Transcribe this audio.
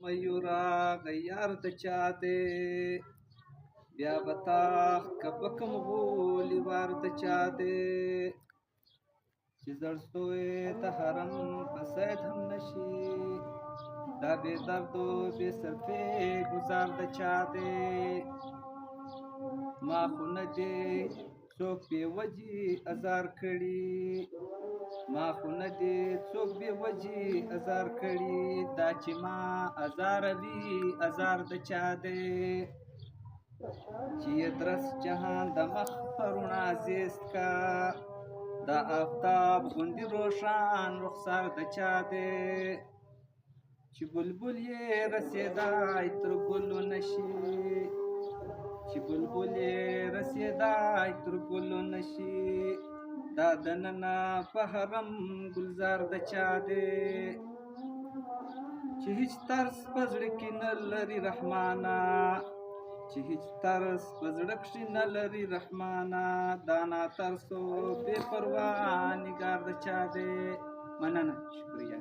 ميورا غيار د چا دی بیا بتا کبکم غولی وار د چا دی چې زړ سوی د حرم په سید هم نشي دا بې درد و بې صرفې گزار د چا دی ما خو نه دی څوک بې وجې ازار کړي ما خو نه دی څوک بې وجې ازار کړي دا چې ما ازاروي ازار د چا دی چې یې درس جهان د مخ په رڼا زیست کا دا آفتاب غوندې روښان رخسار د چا دی چې بلبل یې رسېدای تر ګلو نشي چې بلبل یې رسېدای تر ګلو نشي دا دننه په حرم ګلزار د چا دی چې هیڅ ترس په زړه کې نه لري رحمانه چې هیڅ ترس په زړه کښې نه لري رحمانه دا ناترسو بې پروا نګار د چا دی مننه شکریه